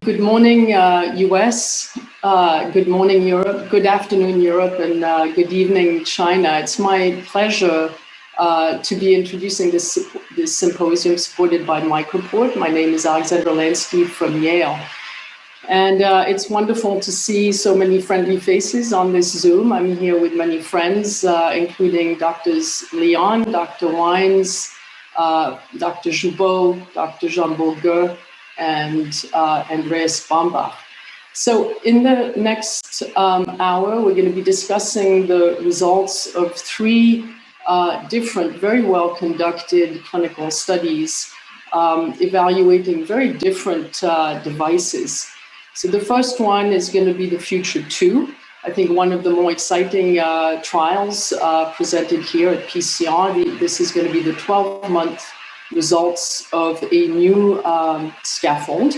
Good morning, US. Good morning, Europe. Good afternoon, Europe, and good evening, China. It's my pleasure to be introducing this symposium supported by Microport. My name is Alexandra Lansky from Yale. And it's wonderful to see so many friendly faces on this Zoom. I'm here with many friends, including Drs. Leon, Dr. Wines, Dr. Junbo, Dr. Junbo, and Andreas Baumbauch. So in the next hour, we're going to be discussing the results of three different, very well-conducted clinical studies evaluating very different devices. So the first one is going to be the Future 2. I think one of the more exciting trials presented here at PCR. This is going to be the 12-month results of a new scaffold.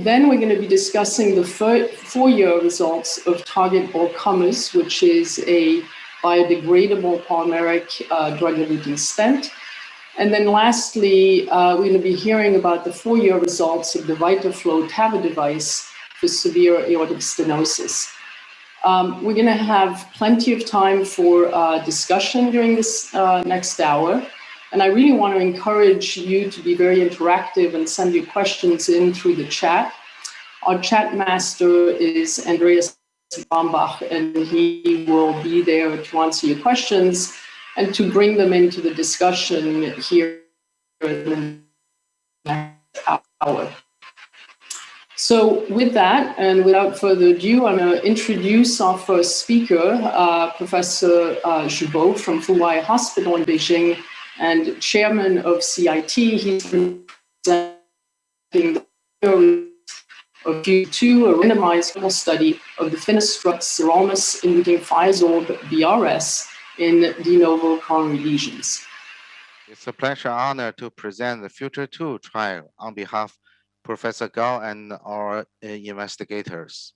Then we're going to be discussing the 4-year results of Target All Comers, which is a biodegradable polymeric drug-eluting stent. And then lastly, we're going to be hearing about the 4-year results of the VitaFlow TAVI device for severe aortic stenosis. We're going to have plenty of time for discussion during this next hour. And I really want to encourage you to be very interactive and send your questions in through the chat. Our chat master is Andreas Baumbauch, and he will be there to answer your questions and to bring them into the discussion here in the next hour. So with that, and without further ado, I'm going to introduce our first speaker, Professor Junbo from Fuwai Hospital in Beijing and chairman of CIT. He's presenting the Future 2, a randomized clinical study of the fenestrate sirolimus-eluting Firesorb BRS in de novo coronary lesions. It's a pleasure honor to present the Future 2 trial on behalf of Professor Gao and our investigators.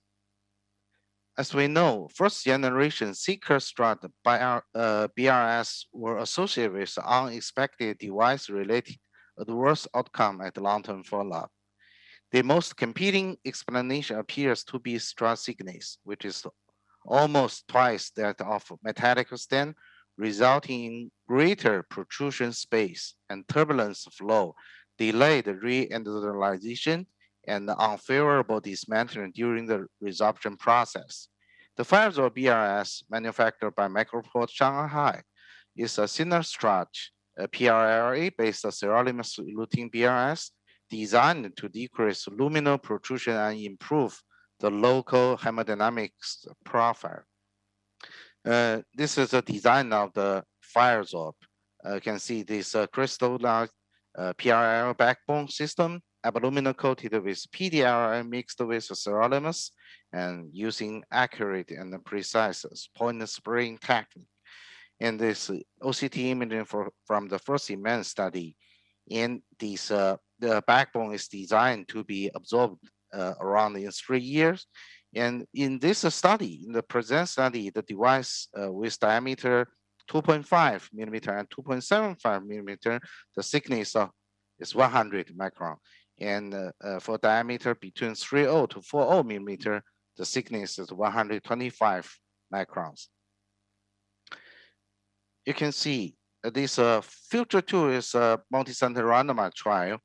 As we know, first generation seeker strut BRS were associated with unexpected device-related adverse outcome at long-term follow-up. The most competing explanation appears to be strut thickness, which is almost twice that of metallic stent, resulting in greater protrusion space and turbulence flow, delayed re-endothelialization, and unfavorable dismantling during the resorption process. The Firesorb BRS, manufactured by Microport Shanghai, is a thinner strut, a PRLA-based sirolimus-eluting BRS designed to decrease luminal protrusion and improve the local hemodynamics profile. This is a design of the Firesorb. You can see this crystallized PRL backbone system, aluminum coated with PDLR mixed with sirolimus, and using accurate and precise point spraying technique. And this OCT imaging from the first immense study, and this the backbone is designed to be absorbed around in 3 years. And in this study, in the present study, the device with diameter 2.5 millimeter and 2.75 millimeter, the thickness is 100 micron. And for diameter between 30 to 40 millimeter, the thickness is 125 microns. You can see this Future 2 is a multi-center randomized trial.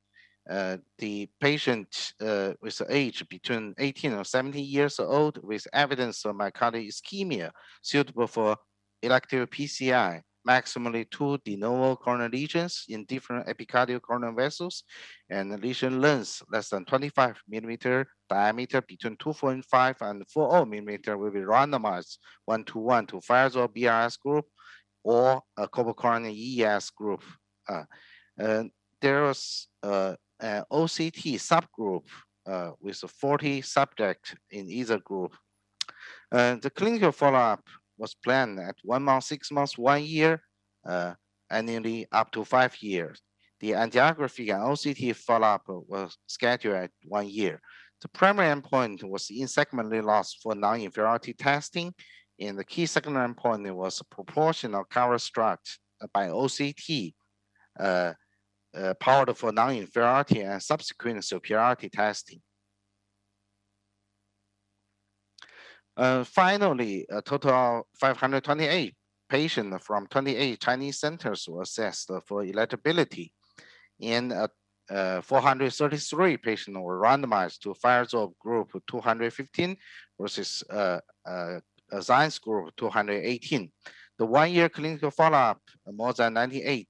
The patient with age between 18 and 70 years old with evidence of myocardial ischemia suitable for elective PCI, maximally 2 de novo coronary lesions in different epicardial coronary vessels, and lesion length less than 25 millimeter, diameter between 2.5 and 40 millimeter will be randomized 1-to-1 to Firesorb BRS group or a coronary ES group. There was an OCT subgroup with 40 subjects in either group. The clinical follow-up was planned at 1 month, 6 months, 1 year, annually up to 5 years. The angiography and OCT follow-up was scheduled at 1 year. The primary endpoint was in-segment loss for non-inferiority testing, and the key secondary endpoint was proportional cover strut by OCT powered for non-inferiority and subsequent superiority testing. Finally, a total of 528 patients from 28 Chinese centers were assessed for eligibility, and 433 patients were randomized to Firesorb group 215 versus Science group 218. The 1-year clinical follow-up more than 98%,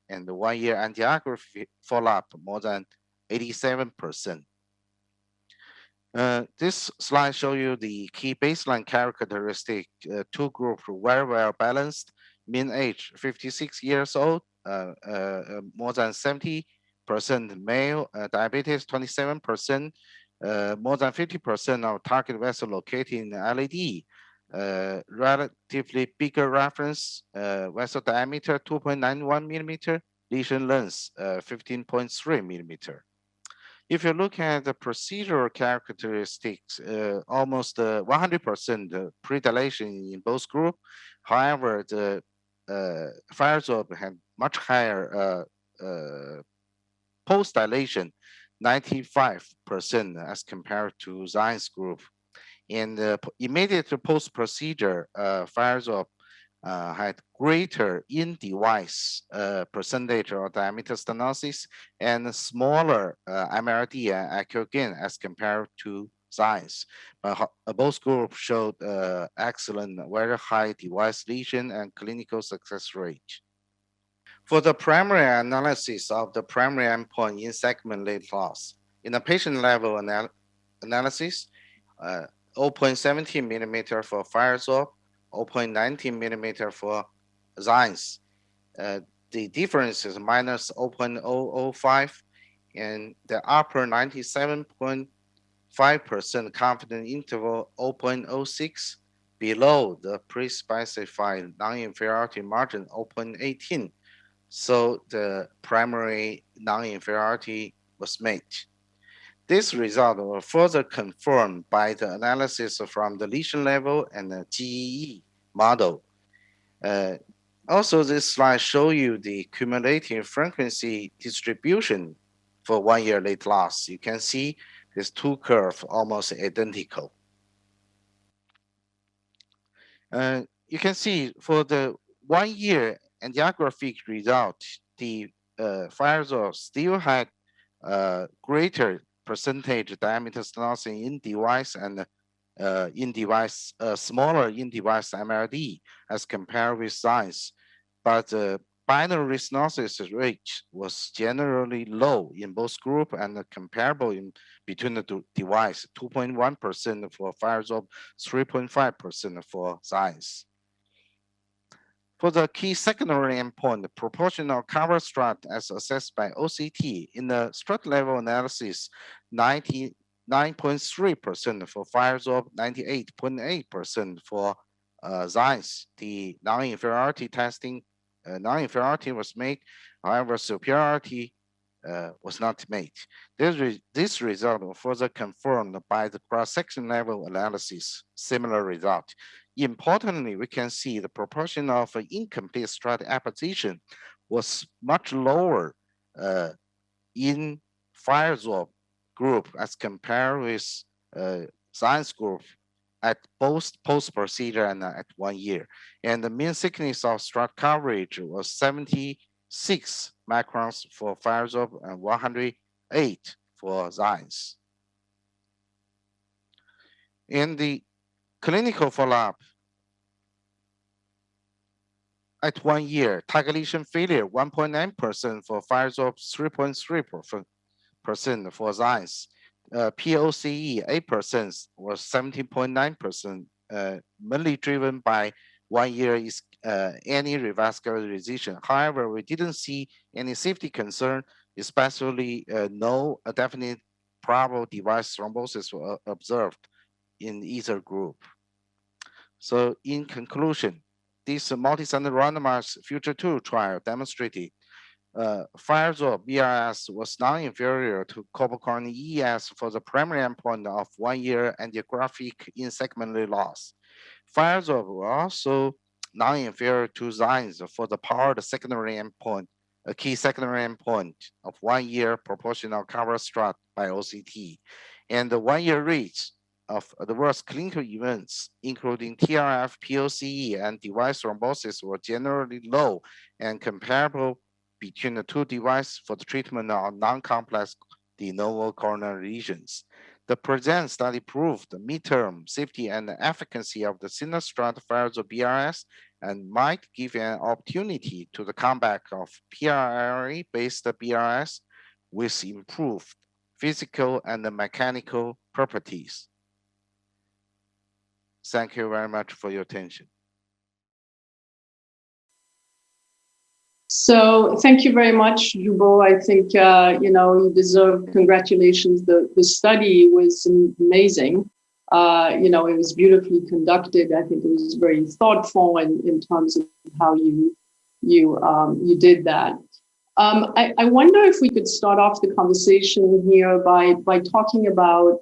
and the 1-year angiography follow-up more than 87%. This slide shows you the key baseline characteristic. Two groups very well balanced. Mean age 56 years old, more than 70% male, diabetes 27%, more than 50% of target vessel located in LED. Relatively bigger reference, vessel diameter 2.91 millimeter, lesion length 15.3 millimeter. If you look at the procedural characteristics, almost 100% predilation in both groups. However, the Firesorb had much higher post-dilation, 95% as compared to Zion's group. In the immediate post-procedure, Firesorb had greater in-device percentage of diameter stenosis and smaller MRD and accurate gain as compared to Science. Both groups showed excellent, very high device lesion and clinical success rate. For the primary analysis of the primary endpoint in segment lead loss, in the patient level analysis, 0.17 millimeter for Firesorb, 0.19 millimeter for Zeiss. The difference is minus 0.005, and the upper 97.5% confidence interval 0.06 below the pre-specified non-inferiority margin 0.18. So the primary non-inferiority was met. This result was further confirmed by the analysis from the lesion level and the GEE model. Also, this slide shows you the cumulative frequency distribution for 1-year late loss. You can see these two curves almost identical. You can see for the 1-year angiographic result, the Firesorb still had greater percentage diameter stenosis in device and smaller in-device MRD as compared with Science, but binary stenosis rate was generally low in both groups and comparable in between the device, 2.1% for Firesorb, 3.5% for Science. For the key secondary endpoint, the proportional cover strut as assessed by OCT in the strut level analysis, 99.3% for Firesorb, 98.8% for Zeiss. The non-inferiority testing, non-inferiority was made, however, superiority was not made. This result was further confirmed by the cross-section level analysis, similar result. Importantly, we can see the proportion of incomplete strut apposition was much lower in Firesorb group as compared with Science group at both post-procedure and at 1 year. And the mean thickness of strut coverage was 76 microns for Firesorb and 108 for Science. In the clinical follow-up, at 1 year, target lesion failure 1.9% for Firesorb, 3.3% for Zeiss. POCE 8% was 17.9%, mainly driven by 1 year is any revascularization. However, we didn't see any safety concern, especially no definite probable device thrombosis were observed in either group. So in conclusion, this multi-center randomized Future 2 trial demonstrated Firesorb BRS was non-inferior to Copper-Corin ES for the primary endpoint of 1 year angiographic in-segment loss. Firesorb was also non-inferior to Zeiss for the powered secondary endpoint, a key secondary endpoint of 1 year proportional cover strut by OCT. And the 1 year rate of adverse clinical events, including TRF, POCE, and device thrombosis, were generally low and comparable between the two devices for the treatment of non-complex de novo coronary lesions. The PRESENT study proved the midterm safety and efficacy of the single-strut Firesorb BRS and might give an opportunity to the comeback of PRRA-based BRS with improved physical and mechanical properties. Thank you very much for your attention. So thank you very much, Junbo. I think, you deserve congratulations. The study was amazing. It was beautifully conducted. I think it was very thoughtful in terms of how you did that. I wonder if we could start off the conversation here by talking about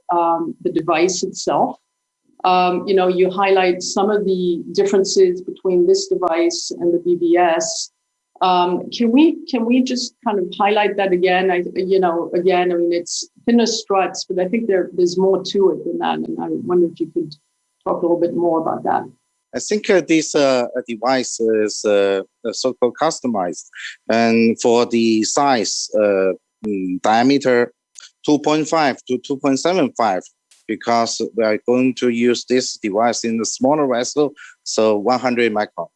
the device itself. You highlight some of the differences between this device and the BBS. Can we just kind of highlight that again? I mean, it's thinner struts, but I think there's more to it than that. And I wonder if you could talk a little bit more about that. I think this device is so-called customized, and for the size, diameter 2.5 to 2.75, because we are going to use this device in the smaller vessel, so 100 micron,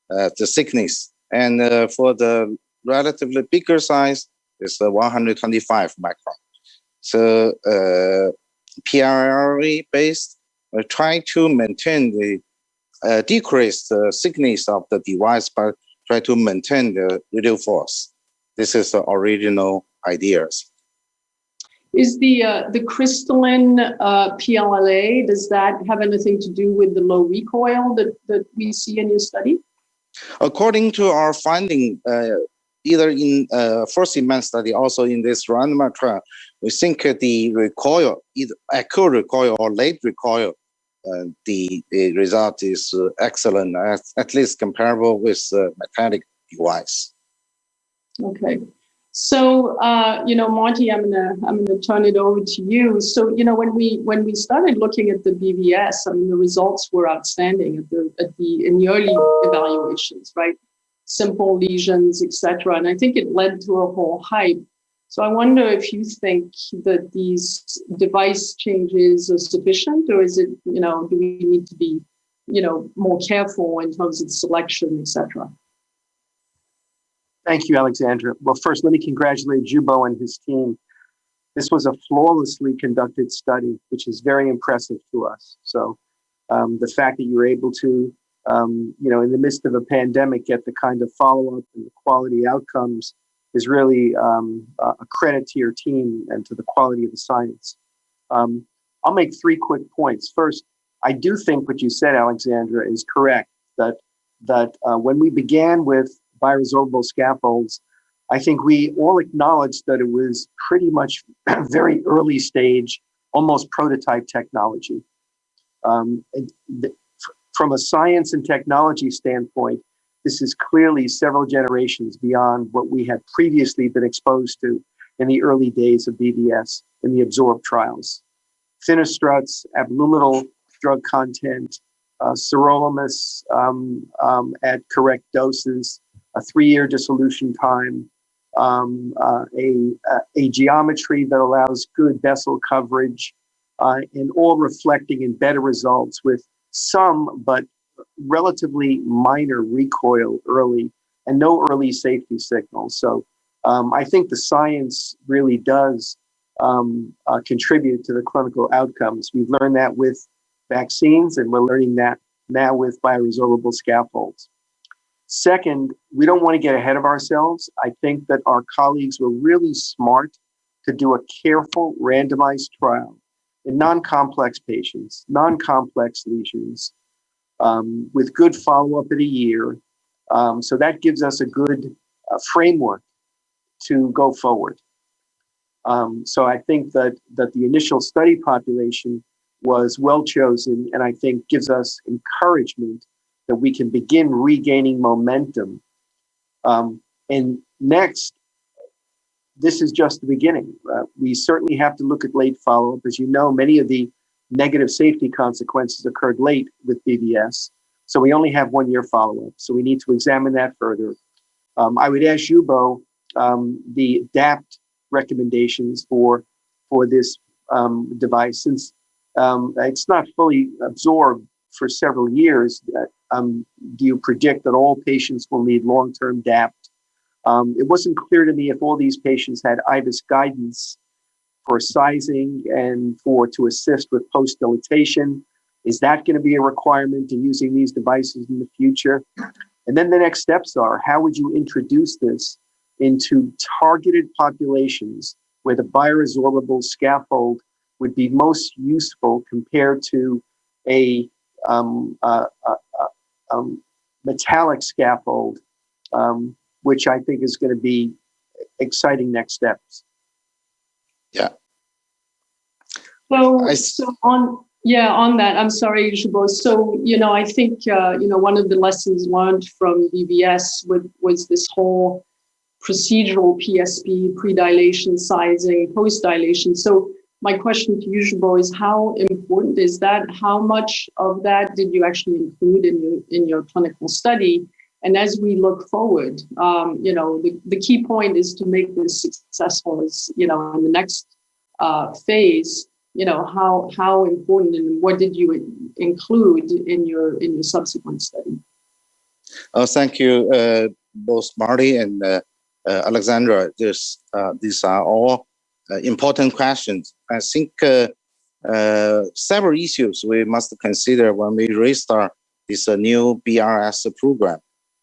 the thickness. And for the relatively bigger size, it's 125 micron. So PRRA based, try to maintain the decrease the thickness of the device, but try to maintain the radial force. This is the original ideas. Is the crystalline PLLA, does that have anything to do with the low recoil that we see in your study? According to our finding, either in first-in-man study, also in this randomized trial, we think the recoil, either acute recoil or late recoil, the result is excellent, at least comparable with metallic device. Okay. So, Marty, I'm gonna turn it over to you. So, when we started looking at the BBS, I mean, the results were outstanding in the early evaluations, right? Simple lesions, etc. And I think it led to a whole hype. So I wonder if you think that these device changes are sufficient, or is it, do we need to be, more careful in terms of selection, etc.? Thank you, Alexandra. Well, first, let me congratulate Junbo and his team. This was a flawlessly conducted study, which is very impressive to us. So the fact that you're able to, in the midst of a pandemic, get the kind of follow-up and the quality outcomes is really a credit to your team and to the quality of the science. I'll make 3 quick points. First, I do think what you said, Alexandra, is correct, that when we began with bioresorbable scaffolds, I think we all acknowledged that it was pretty much very early stage, almost prototype technology. From a science and technology standpoint, this is clearly several generations beyond what we had previously been exposed to in the early days of BBS in the absorb trials. Thinner struts, abluminal drug content, sirolimus at correct doses, a 3-year dissolution time, a geometry that allows good vessel coverage, and all reflecting in better results with some, but relatively minor recoil early and no early safety signals. So I think the science really does contribute to the clinical outcomes. We've learned that with vaccines, and we're learning that now with bioresorbable scaffolds. Second, we don't want to get ahead of ourselves. I think that our colleagues were really smart to do a careful randomized trial in non-complex patients, non-complex lesions, with good follow-up at a year. So that gives us a good framework to go forward. So I think that the initial study population was well chosen, and I think gives us encouragement that we can begin regaining momentum. And next, this is just the beginning. We certainly have to look at late follow-up. As you know, many of the negative safety consequences occurred late with BBS. So we only have 1 year follow-up. So we need to examine that further. I would ask Junbo the DAPT recommendations for this device, since it's not fully absorbed for several years. Do you predict that all patients will need long-term DAPT? It wasn't clear to me if all these patients had IVUS guidance for sizing and to assist with post-dilatation. Is that going to be a requirement in using these devices in the future? And then the next steps are, how would you introduce this into targeted populations where the bioresorbable scaffold would be most useful compared to a metallic scaffold, which I think is going to be exciting next steps. Yeah. So on that, I'm sorry, Junbo. So, I think, one of the lessons learned from BBS was this whole procedural PSP, pre-dilation, sizing, post-dilation. So my question to you, Junbo, is how important is that? How much of that did you actually include in your clinical study? And as we look forward, the key point is to make this successful as, in the next phase, how important and what did you include in your subsequent study? Thank you, both Marty and Alexandra. These are all important questions. I think several issues we must consider when we restart this new BRS program.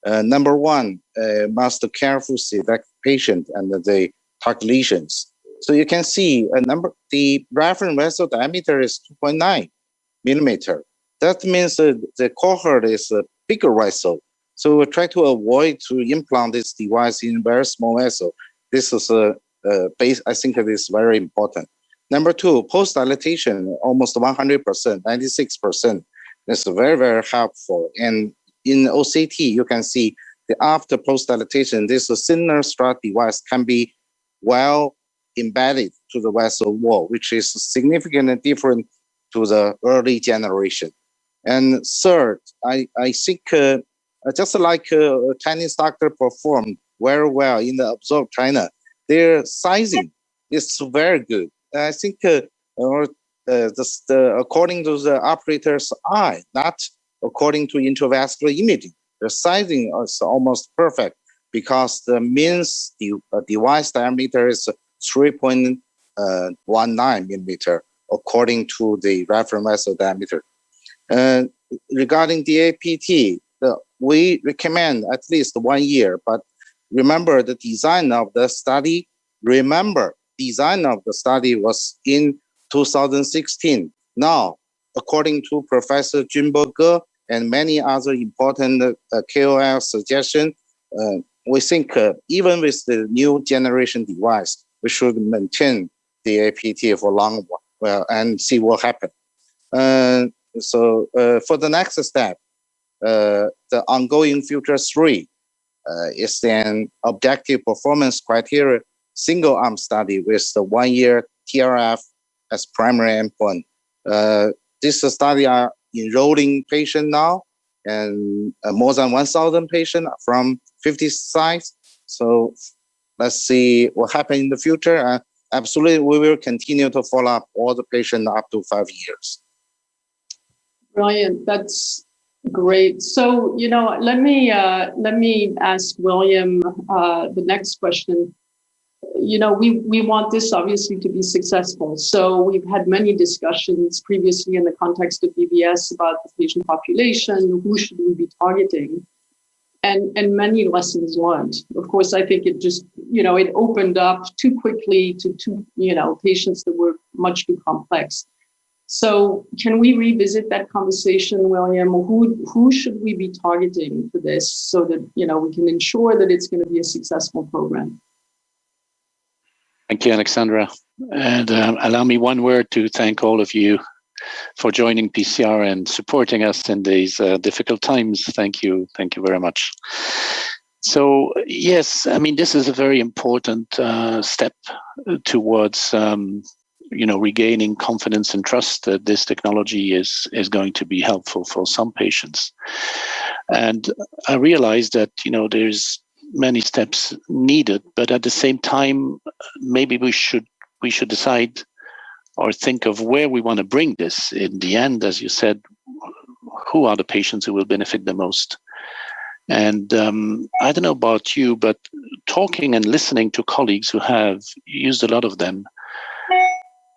Number one, must carefully select patient and the target lesions. So you can see the reference vessel diameter is 2.9 millimeter. That means the cohort is a bigger vessel. So we try to avoid to implant this device in very small vessel. This is I think it is very important. Number two, post-dilatation, almost 100%, 96%. That's very, very helpful. And in OCT, you can see the after post-dilatation, this thinner strut device can be well embedded to the vessel wall, which is significantly different to the early generation. And third, I think just like Chinese doctor performed very well in the absorbed China, their sizing is very good. I think according to the operator's eye, not according to intravascular imaging, the sizing is almost perfect because the means device diameter is 3.19 millimeter according to the reference vessel diameter. Regarding DAPT, we recommend at least 1 year, but remember the design of the study. Design of the study was in 2016. Now, according to Professor Junbo and many other important KOL suggestion, we think even with the new generation device, we should maintain the APT for long and see what happens. So for the next step, the ongoing Future 3 is an objective performance criteria single arm study with the 1 year TRF as primary endpoint. This study are enrolling patients now, and more than 1,000 patients from 50 sites. So let's see what happens in the future. Absolutely, we will continue to follow up all the patients up to 5 years. Brilliant. That's great. So, let me ask William the next question. We want this obviously to be successful. So we've had many discussions previously in the context of BBS about the patient population, who should we be targeting, and many lessons learned. Of course, I think it just, it opened up too quickly to patients that were much too complex. So can we revisit that conversation, William? Who should we be targeting for this so that, we can ensure that it's going to be a successful program? Thank you, Alexandra. And allow me one word to thank all of you for joining PCR and supporting us in these difficult times. Thank you. Thank you very much. So, yes, this is a very important step towards regaining confidence and trust that this technology is going to be helpful for some patients. And I realized that, there's many steps needed, but at the same time, maybe we should decide or think of where we want to bring this. In the end, as you said, who are the patients who will benefit the most? And I don't know about you, but talking and listening to colleagues who have used a lot of them,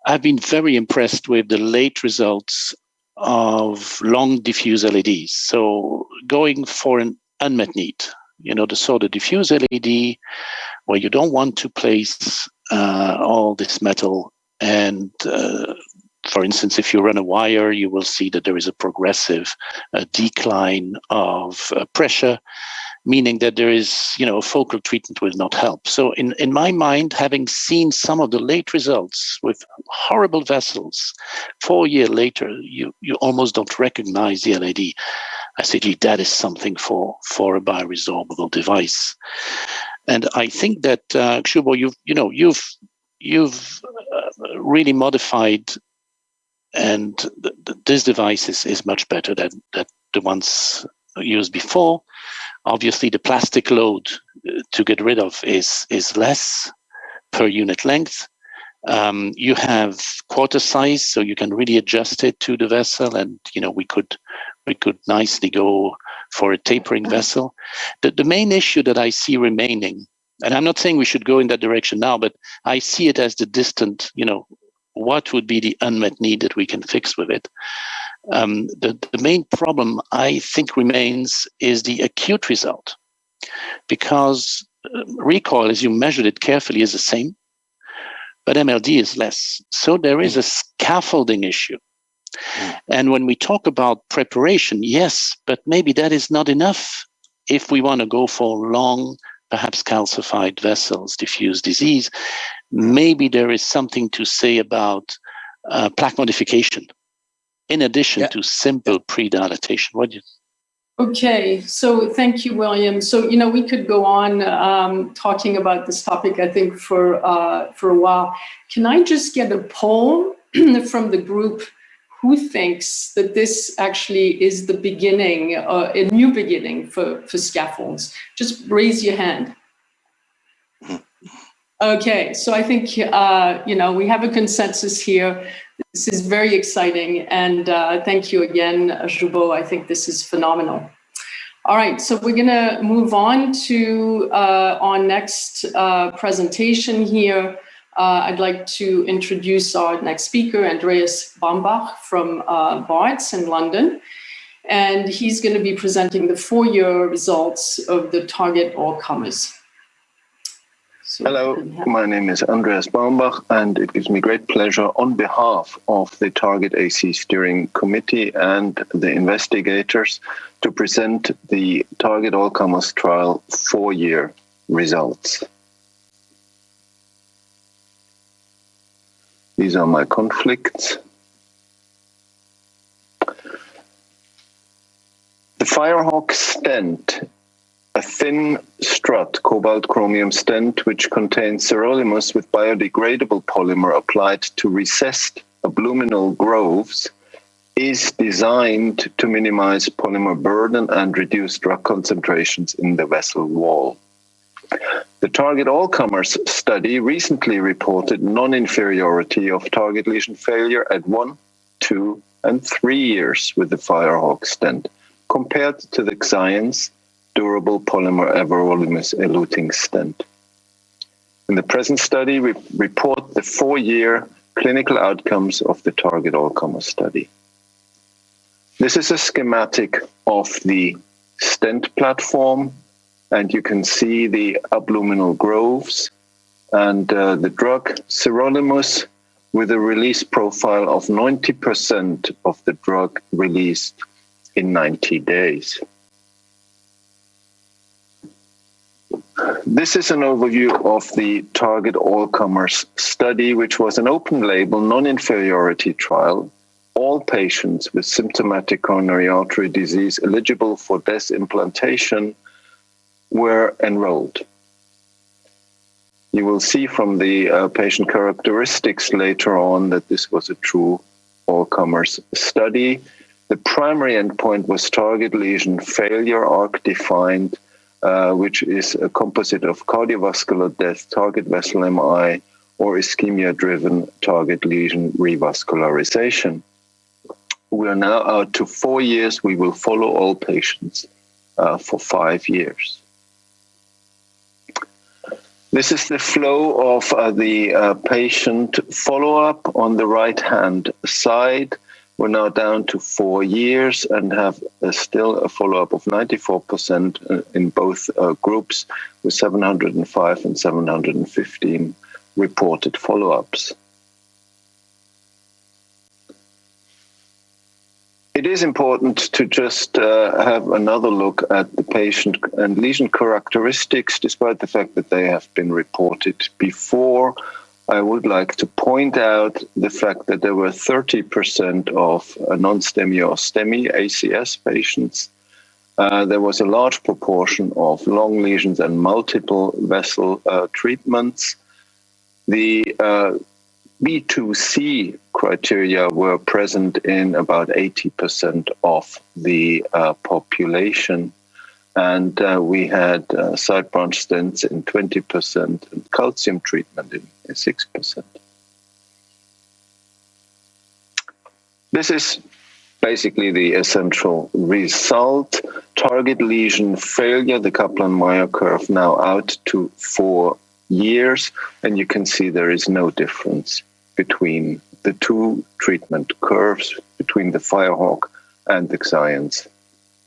I've been very impressed with the late results of long diffuse LEDs. So going for an unmet need, the diffuse LED, where you don't want to place all this metal. And for instance, if you run a wire, you will see that there is a progressive decline of pressure, meaning that there is, focal treatment will not help. So in my mind, having seen some of the late results with horrible vessels, 4 years later, you almost don't recognize the LED. I said, gee, that is something for a bioresorbable device. And I think that, Junbo, you've really modified, and this device is much better than the ones used before. Obviously, the plastic load to get rid of is less per unit length. You have quarter size, so you can really adjust it to the vessel, and we could nicely go for a tapering vessel. The main issue that I see remaining, and I'm not saying we should go in that direction now, but I see it as the distant, what would be the unmet need that we can fix with it? The main problem I think remains is the acute result, because recoil, as you measured it carefully, is the same, but MLD is less. So there is a scaffolding issue. And when we talk about preparation, yes, but maybe that is not enough if we want to go for long, perhaps calcified vessels, diffuse disease. Maybe there is something to say about plaque modification in addition to simple pre-dilatation. What do you? Okay, so thank you, William. So, we could go on talking about this topic, I think, for a while. Can I just get a poll from the group? Who thinks that this actually is the beginning, a new beginning for scaffolds? Just raise your hand. Okay, so I think, we have a consensus here. This is very exciting. And thank you again, Junbo. I think this is phenomenal. All right, so we're going to move on to our next presentation here. I'd like to introduce our next speaker, Andreas Baumbauch from Barts in London. And he's going to be presenting the 4-year results of the target all-comers. So hello, my name is Andreas Baumbauch, and it gives me great pleasure on behalf of the Target AC Steering Committee and the investigators to present the Target All-Comers trial 4-year results. These are my conflicts. The Firehawk stent, a thin strut cobalt chromium stent which contains sirolimus with biodegradable polymer applied to recessed abdominal grooves, is designed to minimize polymer burden and reduce drug concentrations in the vessel wall. The Target All-Comers study recently reported non-inferiority of target lesion failure at 1, 2, and 3 years with the Firehawk stent, compared to the Xience durable polymer everolimus eluting stent. In the present study, we report the 4-year clinical outcomes of the Target All-Comers study. This is a schematic of the stent platform, and you can see the abdominal grooves and the drug sirolimus with a release profile of 90% of the drug released in 90 days. This is an overview of the Target All-Comers study, which was an open-label, non-inferiority trial. All patients with symptomatic coronary artery disease eligible for DES implantation were enrolled. You will see from the patient characteristics later on that this was a true all-comers study. The primary endpoint was target lesion failure, ARC-defined, which is a composite of cardiovascular death, target vessel MI, or ischemia-driven target lesion revascularization. We are now out to 4 years. We will follow all patients for 5 years. This is the flow of the patient follow-up on the right-hand side. We're now down to 4 years and have still a follow-up of 94% in both groups, with 705 and 715 reported follow-ups. It is important to just have another look at the patient and lesion characteristics, despite the fact that they have been reported before. I would like to point out the fact that there were 30% of non-STEMI or STEMI ACS patients. There was a large proportion of long lesions and multiple vessel treatments. The B2C criteria were present in about 80% of the population. And we had side branch stents in 20% and calcium treatment in 6%. This is basically the essential result. Target lesion failure, the Kaplan-Meier curve now out to 4 years. And you can see there is no difference between the two treatment curves, between the Firehawk and the Xience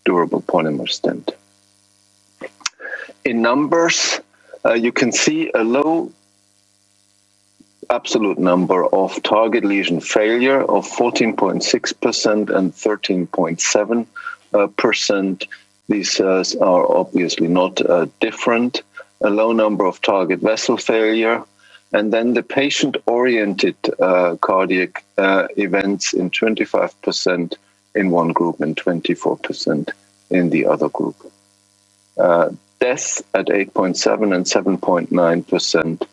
durable polymer stent. In numbers, you can see a low absolute number of target lesion failure of 14.6% and 13.7%. These are obviously not different. A low number of target vessel failure, and then the patient-oriented cardiac events in 25% in one group and 24% in the other group. Death at 8.7 and 7.9%,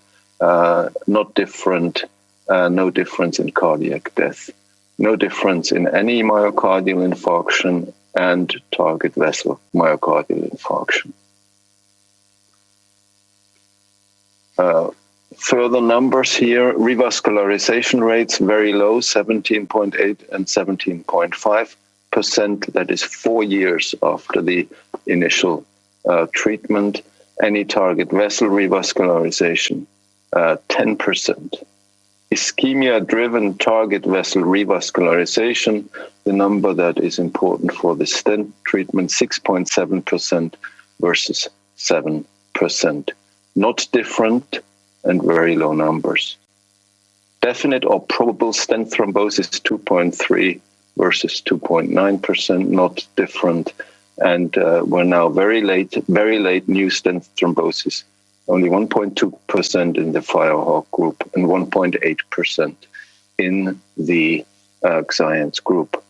not different, no difference in cardiac death, no difference in any myocardial infarction and target vessel myocardial infarction. Further numbers here, revascularization rates very low, 17.8 and 17.5%. That is 4 years after the initial treatment. Any target vessel revascularization, 10%. Ischemia-driven target vessel revascularization, the number that is important for the stent treatment, 6.7% versus 7%. Not different and very low numbers. Definite or probable stent thrombosis, 2.3 versus 2.9%, not different. And we're now very late new stent thrombosis, only 1.2% in the Firehawk group and 1.8% in the Xience group.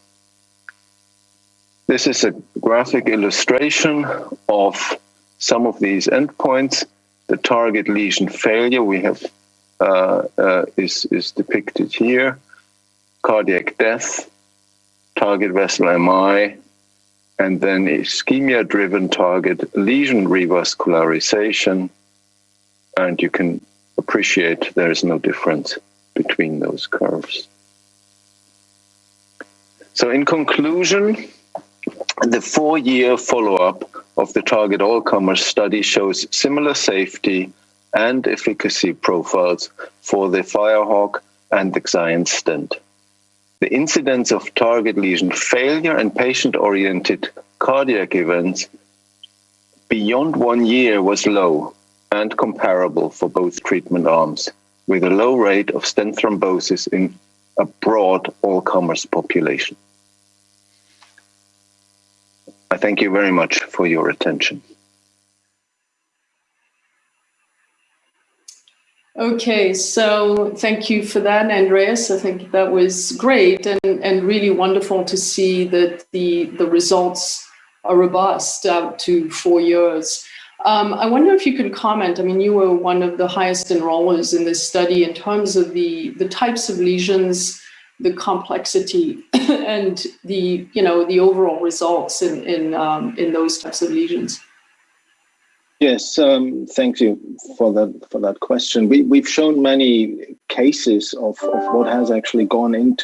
This is a graphic illustration of some of these endpoints. The target lesion failure we have is depicted here. Cardiac death, target vessel MI, and then ischemia-driven target lesion revascularization. And you can appreciate there is no difference between those curves. So in conclusion, the 4-year follow-up of the target all-comers study shows similar safety and efficacy profiles for the Firehawk and the Xience stent. The incidence of target lesion failure and patient-oriented cardiac events beyond 1 year was low and comparable for both treatment arms, with a low rate of stent thrombosis in a broad all-comers population. I thank you very much for your attention. Okay, so thank you for that, Andreas. I think that was great and really wonderful to see that the results are robust out to 4 years. I wonder if you could comment. I mean, you were one of the highest enrollers in this study in terms of the types of lesions, the complexity, and the overall results in those types of lesions. Yes, thank you for that question. We've shown many cases of what has actually gone into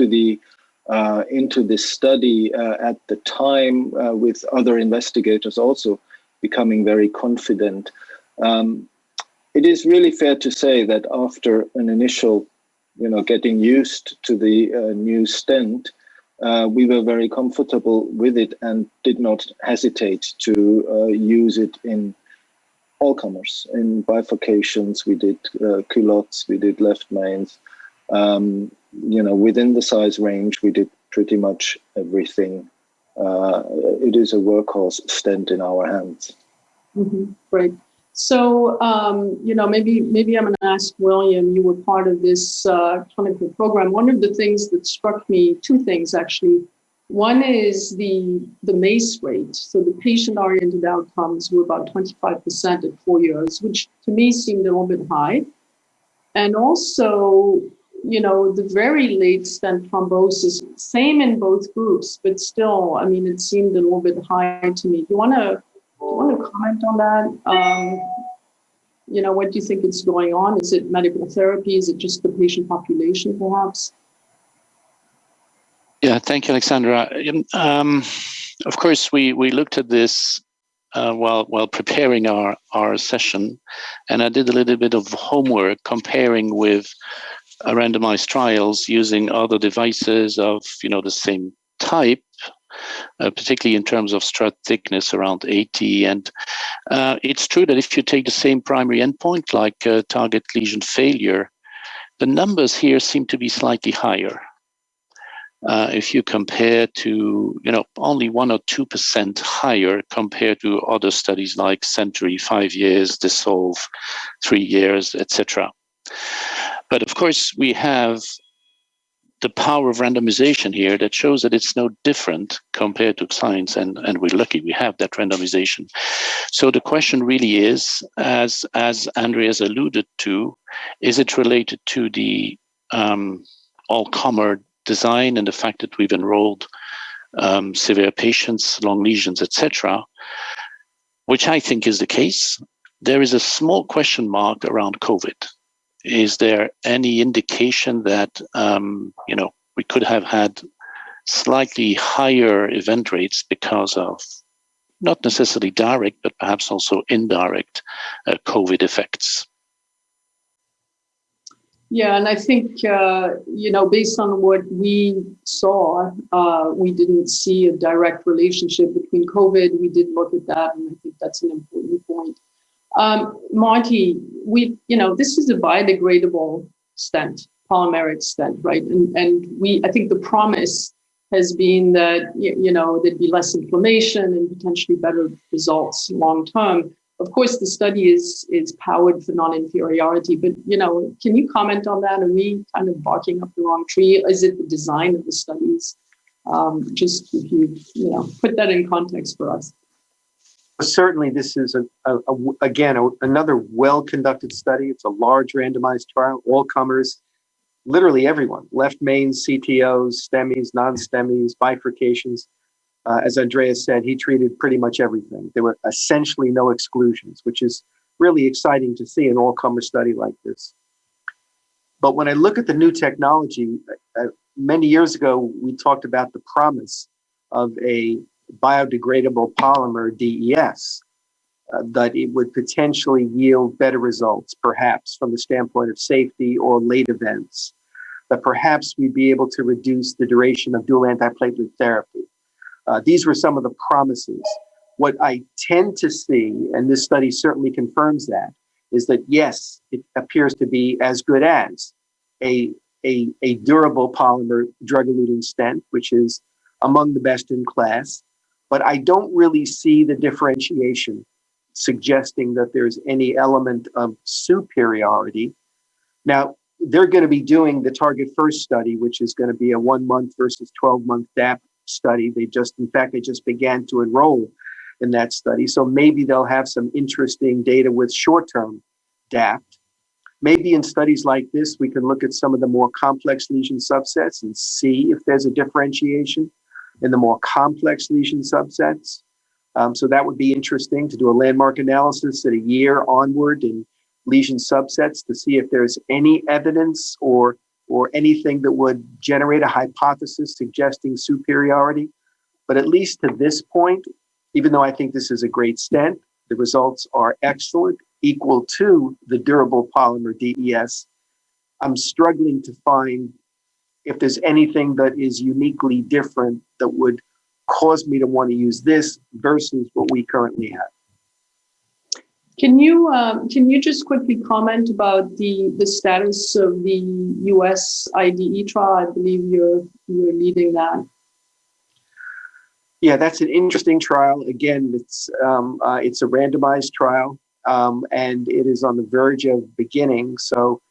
this study at the time, with other investigators also becoming very confident. It is really fair to say that after an initial, getting used to the new stent, we were very comfortable with it and did not hesitate to use it in all comers. In bifurcations, we did culottes, we did left mains. Within the size range, we did pretty much everything. It is a workhorse stent in our hands. Mm-hmm. Great. So, maybe I'm going to ask William, you were part of this clinical program. One of the things that struck me, two things actually. One is the MACE rate. So the patient-oriented outcomes were about 25% at 4 years, which to me seemed a little bit high. And also, the very late stent thrombosis, same in both groups, but still, I mean, it seemed a little bit high to me. Do you want to comment on that? What do you think is going on? Is it medical therapy? Is it just the patient population, perhaps? Yeah, thank you, Alexandra. Of course, we looked at this while preparing our session, and I did a little bit of homework comparing with randomized trials using other devices of the same type, particularly in terms of strut thickness around 80. And it's true that if you take the same primary endpoint, like target lesion failure, the numbers here seem to be slightly higher. If you compare to, only 1 or 2% higher compared to other studies like Century, 5 years, Dissolve, 3 years, etc. But of course, we have the power of randomization here that shows that it's no different compared to science, and we're lucky we have that randomization. So the question really is, as Andreas alluded to, is it related to the all-comer design and the fact that we've enrolled severe patients, long lesions, etc., which I think is the case. There is a small question mark around COVID. Is there any indication that we could have had slightly higher event rates because of not necessarily direct, but perhaps also indirect COVID effects? Yeah, and I think, based on what we saw, we didn't see a direct relationship between COVID. We did look at that, and I think that's an important point. Marty, this is a biodegradable stent, polymeric stent, right? And I think the promise has been that, there'd be less inflammation and potentially better results long term. Of course, the study is powered for non-inferiority, but, can you comment on that? Are we kind of barking up the wrong tree? Is it the design of the studies? Just if you, put that in context for us. Certainly, this is, another well-conducted study. It's a large randomized trial, all comers, literally everyone, left mains, CTOs, STEMIs, non-STEMIs, bifurcations. As Andreas said, he treated pretty much everything. There were essentially no exclusions, which is really exciting to see an all-comer study like this. But when I look at the new technology, many years ago, we talked about the promise of a biodegradable polymer DES, that it would potentially yield better results, perhaps from the standpoint of safety or late events, that perhaps we'd be able to reduce the duration of dual antiplatelet therapy. These were some of the promises. What I tend to see, and this study certainly confirms that, is that yes, it appears to be as good as a durable polymer drug-eluting stent, which is among the best in class. But I don't really see the differentiation suggesting that there's any element of superiority. Now, they're going to be doing the Target First study, which is going to be a 1 month versus 12-month DAP study. They just began to enroll in that study. So maybe they'll have some interesting data with short-term DAPT. Maybe in studies like this, we can look at some of the more complex lesion subsets and see if there's a differentiation in the more complex lesion subsets. So that would be interesting to do a landmark analysis at a year onward in lesion subsets to see if there's any evidence or anything that would generate a hypothesis suggesting superiority. But at least to this point, even though I think this is a great stent, the results are excellent, equal to the durable polymer DES. I'm struggling to find if there's anything that is uniquely different that would cause me to want to use this versus what we currently have. Can you just quickly comment about the status of the US IDE trial? I believe you're leading that. Yeah, that's an interesting trial. Again, it's a randomized trial, and it is on the verge of beginning. So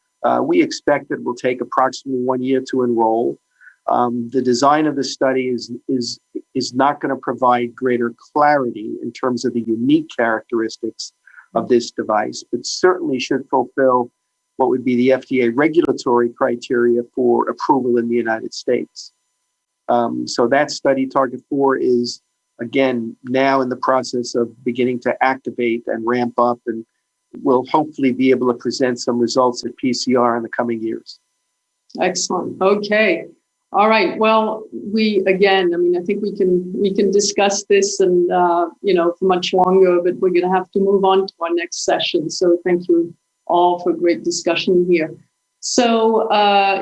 we expect it will take approximately 1 year to enroll. The design of the study is not going to provide greater clarity in terms of the unique characteristics of this device, but certainly should fulfill what would be the FDA regulatory criteria for approval in the United States. So that study, Target 4, is, again, now in the process of beginning to activate and ramp up, and we'll hopefully be able to present some results at PCR in the coming years. Excellent. Okay. All right. Well, I think we can discuss this and, for much longer, but we're going to have to move on to our next session. So thank you all for a great discussion here. So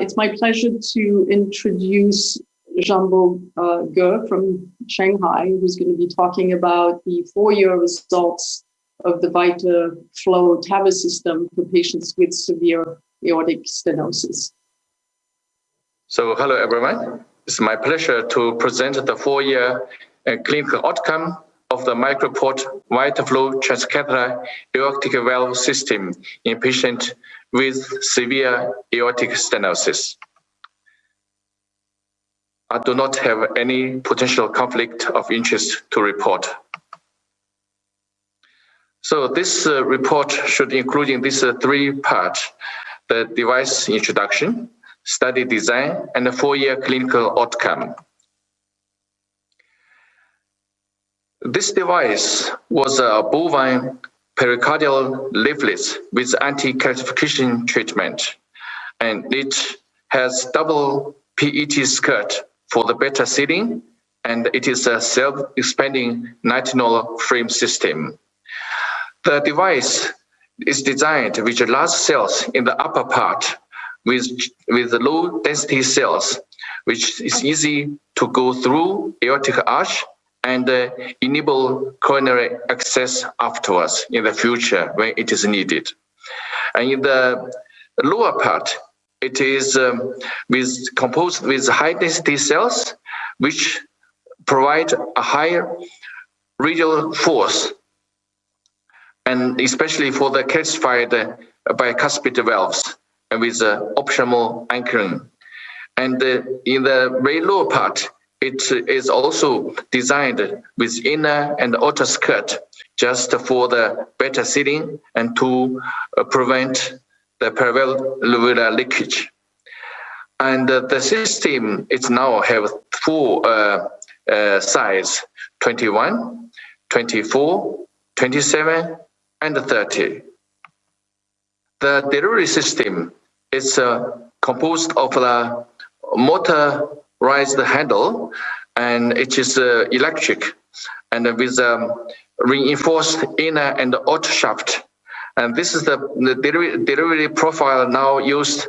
it's my pleasure to introduce Junbo from Shanghai, who's going to be talking about the 4-year results of the VitaFlow TAVI system for patients with severe aortic stenosis. So hello, everyone. It's my pleasure to present the 4-year clinical outcome of the MicroPort VitaFlow transcatheter aortic valve system in patients with severe aortic stenosis. I do not have any potential conflict of interest to report. So this report should include these 3 parts: the device introduction, study design, and the 4-year clinical outcome. This device was a bovine pericardial leaflet with anti-calcification treatment, and it has double PET skirt for the beta sealing, and it is a self-expanding nitinol frame system. The device is designed with large cells in the upper part with low density cells, which is easy to go through aortic arch and enable coronary access afterwards in the future when it is needed. And in the lower part, it is composed with high density cells, which provide a higher radial force, and especially for the calcified bicuspid valves, and with optimal anchoring. And in the very lower part, it is also designed with inner and outer skirt just for the beta sealing and to prevent the paravalvular leakage. And the system is now have 4 size: 21, 24, 27, and 30. The delivery system is composed of a motorized handle, and it is electric, and with reinforced inner and outer shaft. And this is the delivery profile now used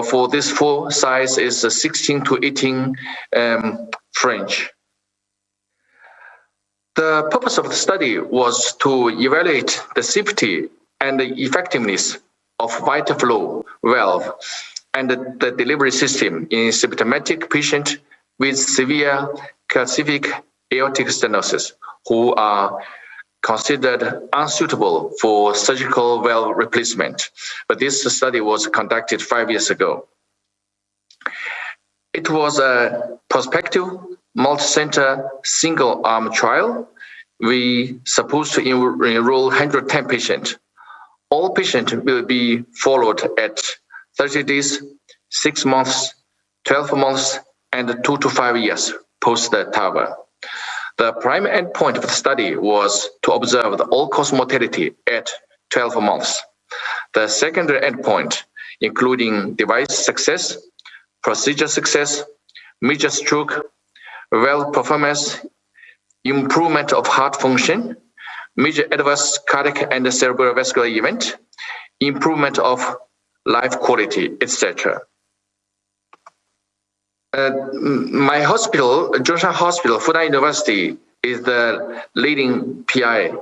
for this 4 size is 16 to 18 French. The purpose of the study was to evaluate the safety and the effectiveness of VitaFlow valve and the delivery system in symptomatic patients with severe calcific aortic stenosis who are considered unsuitable for surgical valve replacement. But this study was conducted 5 years ago. It was a prospective, multi-center, single-arm trial we supposed to enroll 110 patients. All patients will be followed at 30 days, 6 months, 12 months, and 2 to 5 years post the TAVI. The primary endpoint of the study was to observe the all-cause mortality at 12 months. The secondary endpoint, including device success, procedure success, major stroke, valve performance, improvement of heart function, major adverse cardiac and cerebrovascular event, improvement of life quality, etc. My hospital, Zhongshan Hospital, Fudan University, is the leading PI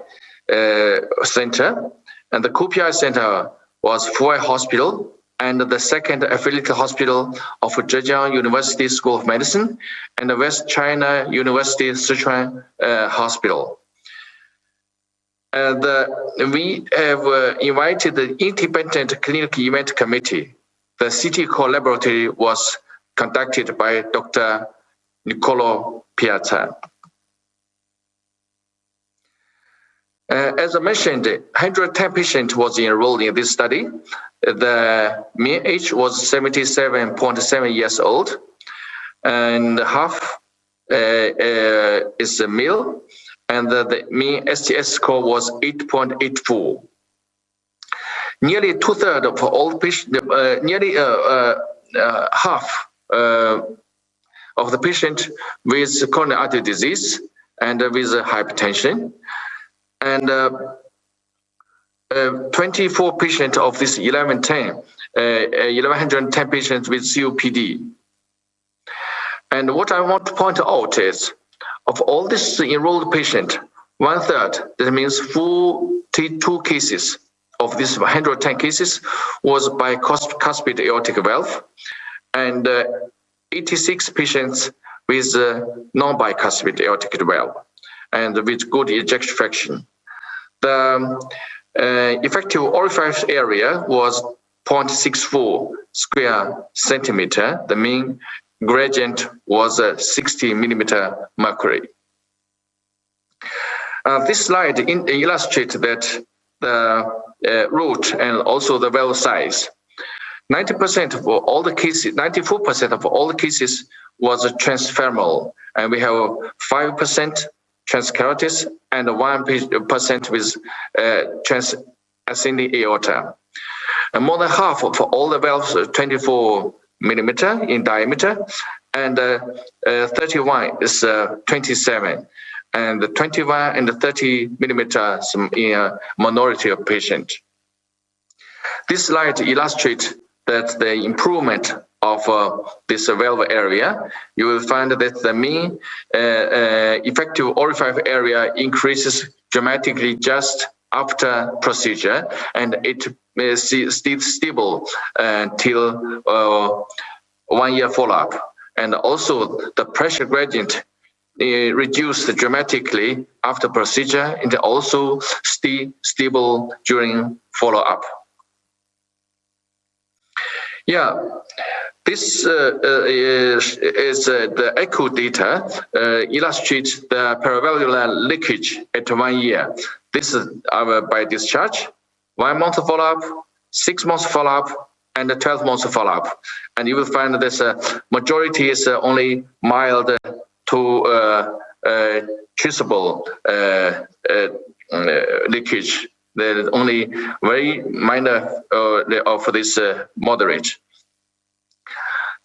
center, and the co-PI center was Fudan Hospital, and the second affiliated hospital of Zhejiang University School of Medicine and the West China University Sichuan Hospital. We have invited the independent clinical event committee. The CT core laboratory was conducted by Dr. Niccolò Piazza. As I mentioned, 110 patients was enrolled in this study. The mean age was 77.7 years old, and half is a male, and the mean STS score was 8.84. Nearly two-thirds of all patients, nearly half of the patient with coronary artery disease and with hypertension, and 24 patients of this 1110 patients with COPD. And what I want to point out is, of all this enrolled patient, 1/3, that means 42 cases of this 110 cases was bicuspid aortic valve, and 86 patients with non-bicuspid aortic valve, and with good ejection fraction. The effective orifice area was 0.64 square centimeter. The mean gradient was 60 millimeter mercury. This slide illustrates that the root and also the valve size. 90% of all the cases, 94% of all the cases was transfemoral, and we have 5% transcarotis and 1% with transascending aorta. And more than half of all the valves are 24 millimeter in diameter, and 31 is 27, and the 21 and the 30 millimeters in a minority of patients. This slide illustrates that the improvement of this valve area, you will find that the mean effective orifice area increases dramatically just after procedure, and it stays stable until 1 year follow-up. And also the pressure gradient reduced dramatically after procedure, and also stay stable during follow-up. Yeah, this is the echo data illustrates the paravalvular leakage at 1 year. This is our by discharge, 1 month follow-up, 6 months follow-up, and 12 months follow-up. And you will find this majority is only mild to traceable leakage. There is only very minor of this moderate.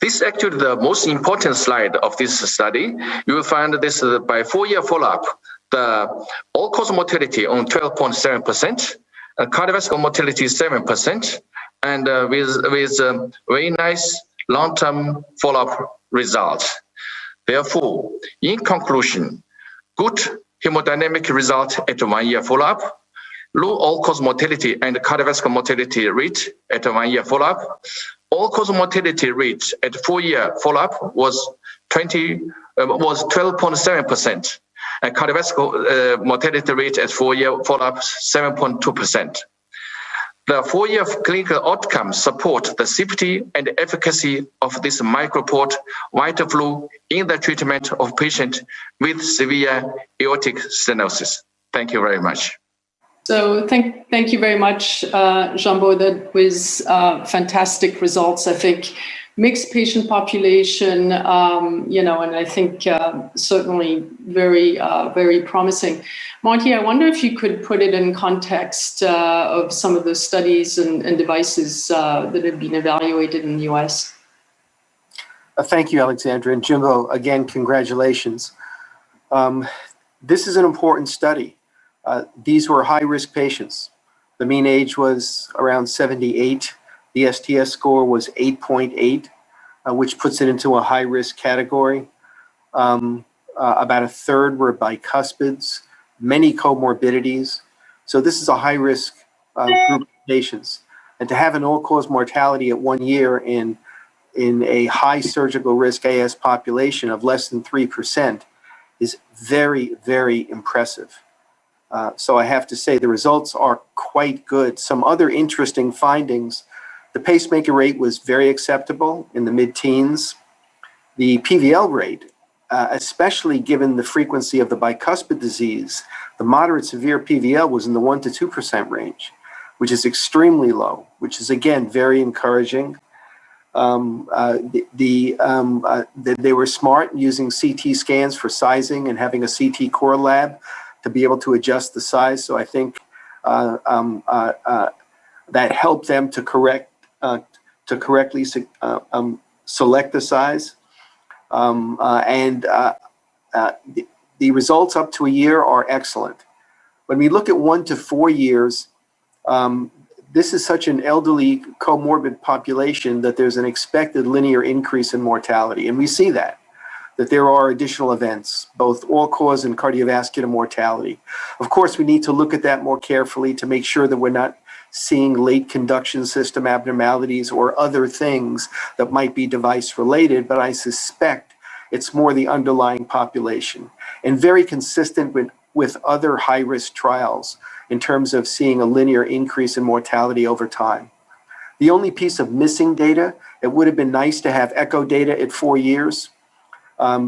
This is actually the most important slide of this study. You will find this by 4 year follow-up, the all-cause mortality on 12.7%, cardiovascular mortality 7%, and with very nice long-term follow-up results. Therefore, in conclusion, good hemodynamic result at 1 year follow-up, low all-cause mortality and cardiovascular mortality rate at 1 year follow-up. All-cause mortality rate at 4 year follow-up was 12.7%, and cardiovascular mortality rate at 4 year follow-up 7.2%. The 4-year clinical outcomes support the safety and efficacy of this microport VitaFlow in the treatment of patients with severe aortic stenosis. Thank you very much. So thank you very much, Junbo. That was fantastic results. I think mixed patient population, and I think certainly very, very promising. Monty, I wonder if you could put it in context of some of the studies and devices that have been evaluated in the US. Thank you, Alexandra. And Junbo, again, congratulations. This is an important study. These were high-risk patients. The mean age was around 78. The STS score was 8.8, which puts it into a high-risk category. About a third were bicuspids, many comorbidities. So this is a high-risk group of patients. And to have an all-cause mortality at 1 year in a high surgical risk AS population of less than 3% is very, very impressive. So I have to say the results are quite good. Some other interesting findings: the pacemaker rate was very acceptable in the mid-teens. The PVL rate, especially given the frequency of the bicuspid disease, the moderate severe PVL was in the 1% to 2% range, which is extremely low, which is again very encouraging. They were smart using CT scans for sizing and having a CT core lab to be able to adjust the size. So I think that helped them to correctly select the size. The results up to a year are excellent. When we look at 1 to 4 years, this is such an elderly comorbid population that there's an expected linear increase in mortality. And we see that there are additional events, both all-cause and cardiovascular mortality. Of course, we need to look at that more carefully to make sure that we're not seeing late conduction system abnormalities or other things that might be device-related, but I suspect it's more the underlying population. And very consistent with other high-risk trials in terms of seeing a linear increase in mortality over time. The only piece of missing data, it would have been nice to have echo data at 4 years,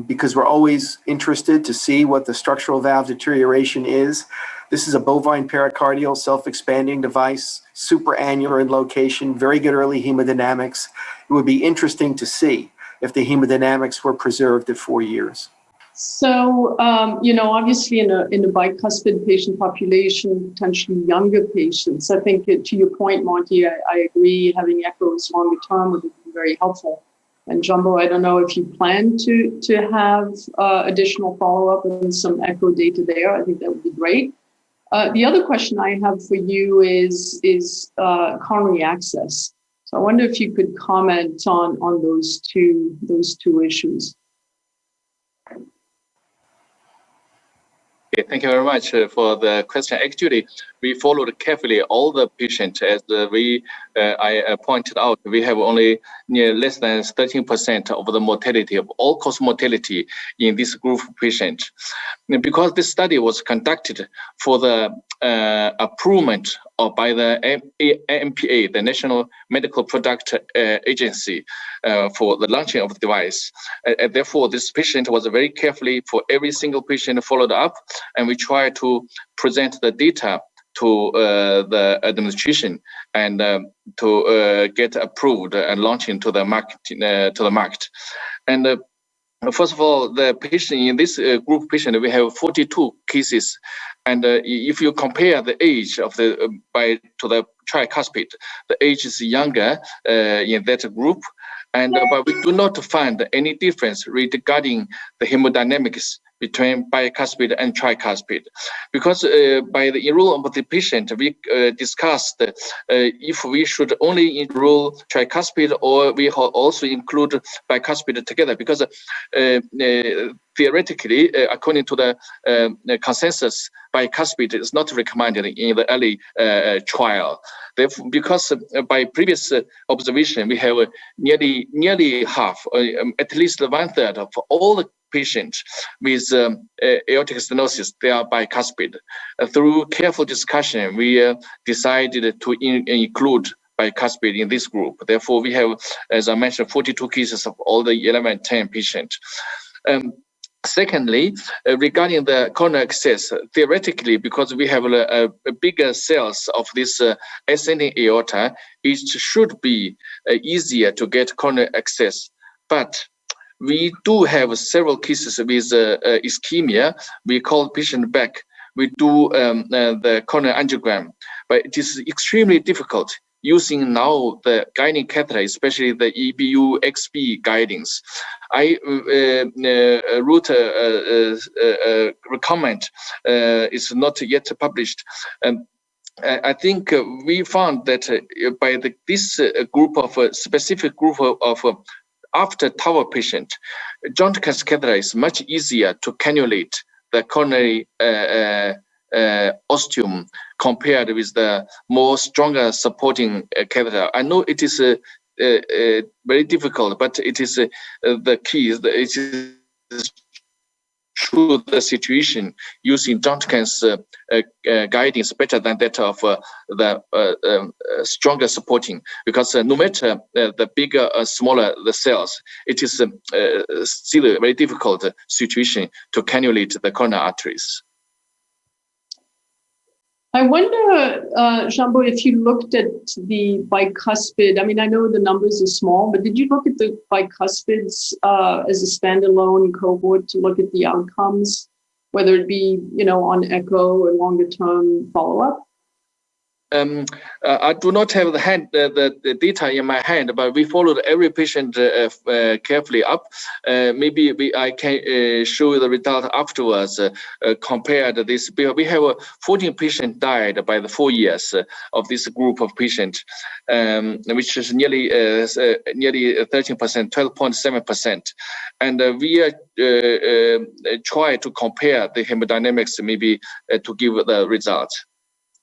because we're always interested to see what the structural valve deterioration is. This is a bovine pericardial self-expanding device, superannular in location, very good early hemodynamics. It would be interesting to see if the hemodynamics were preserved at 4 years. So, obviously in a bicuspid patient population, potentially younger patients, I think to your point, Monty, I agree, having echoes longer term would be very helpful. And Junbo, I don't know if you plan to have additional follow-up and some echo data there. I think that would be great. The other question I have for you is coronary access. So I wonder if you could comment on those two issues. Okay, thank you very much for the question. Actually, we followed carefully all the patients as I pointed out. We have only less than 13% of the mortality of all-cause mortality in this group of patients. Because this study was conducted for the approval by the NMPA, the National Medical Product Agency, for the launching of the device. Therefore, this patient was very carefully for every single patient followed up, and we try to present the data to the administration and to get approved and launch into the market. And first of all, the patient in this group of patients, we have 42 cases. And if you compare the age of to the tricuspid, the age is younger in that group. And but we do not find any difference regarding the hemodynamics between bicuspid and tricuspid, because by the enrollment of the patient, we discussed if we should only enroll tricuspid or we also include bicuspid together, because theoretically, according to the consensus, bicuspid is not recommended in the early trial. Therefore, because by previous observation, we have nearly half, at least 1/3 of all the patients with aortic stenosis, they are bicuspid. Through careful discussion, we decided to include bicuspid in this group. Therefore, we have, as I mentioned, 42 cases of all the 1110 patients. Secondly, regarding the coronary access, theoretically, because we have a bigger cells of this ascending aorta, it should be easier to get coronary access. But we do have several cases with ischemia. We call patient back. We do the coronary angiogram, but it is extremely difficult using now the guiding catheter, especially the EBU XP guidings. I wrote a comment, it's not yet published. I think we found that by this group of specific group of after TAVI patient, joint catheter is much easier to cannulate the coronary ostium compared with the more stronger supporting catheter. I know it is very difficult, but it is the key. It is true the situation using joint cancer guiding is better than that of the stronger supporting, because no matter the bigger or smaller the cells, it is still a very difficult situation to cannulate the coronary arteries. I wonder, Junbo, if you looked at the bicuspid. I mean, I know the numbers are small, but did you look at the bicuspids as a standalone cohort to look at the outcomes, whether it be, on echo or longer term follow-up? I do not have the data in my hand, but we followed every patient carefully up. Maybe I can show the result afterwards. Compared this, we have 14 patients died by the 4 years of this group of patients, which is nearly 13%, 12.7%, and we try to compare the hemodynamics, maybe to give the results.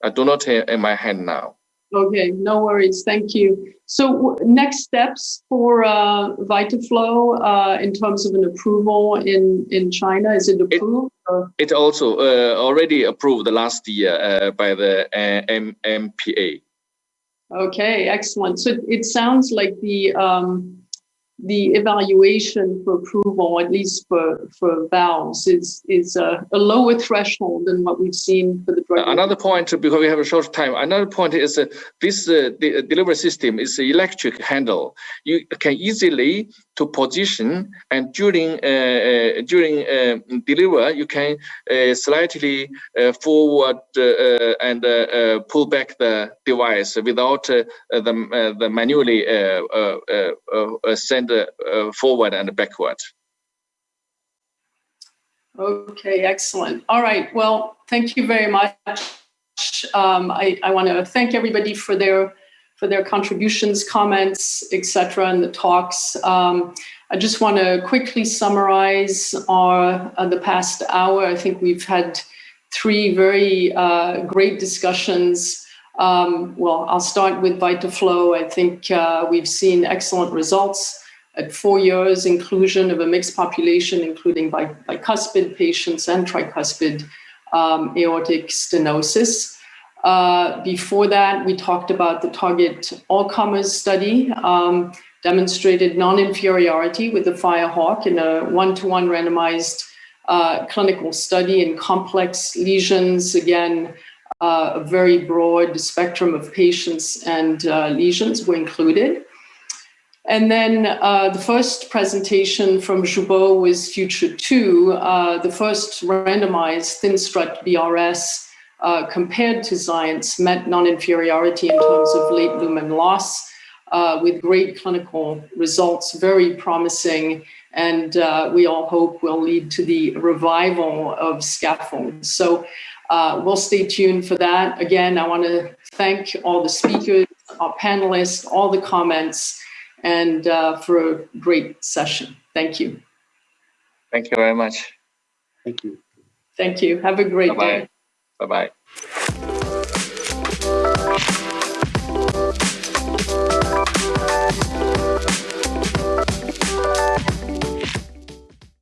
I do not have in my hand now. Okay, no worries. Thank you. So next steps for VitaFlow in terms of an approval in China, is it approved? It also already approved last year by the MPA. Okay, excellent. So it sounds like the evaluation for approval, at least for valves, is a lower threshold than what we've seen for the drug. Another point, because we have a short time, another point is this delivery system is an electric handle. You can easily to position, and during deliver, you can slightly forward and pull back the device without the manually send forward and backward. Okay, excellent. All right. Well, thank you very much. I want to thank everybody for their contributions, comments, etc., and the talks. I just want to quickly summarize the past hour. I think we've had 3 very great discussions. Well, I'll start with VitaFlow. I think we've seen excellent results at 4 years, inclusion of a mixed population, including bicuspid patients and tricuspid aortic stenosis. Before that, we talked about the target all-comers study, demonstrated non-inferiority with the Firehawk in a 1-to-1 randomized clinical study in complex lesions. Again, a very broad spectrum of patients and lesions were included. And then the first presentation from Junbo was Future 2, the first randomized thin strut BRS compared to science met non-inferiority in terms of late lumen loss with great clinical results, very promising, and we all hope will lead to the revival of scaffolds. So we'll stay tuned for that. Again, I want to thank all the speakers, our panelists, all the comments, and for a great session. Thank you. Thank you very much. Thank you. Thank you. Have a great day. Bye-bye.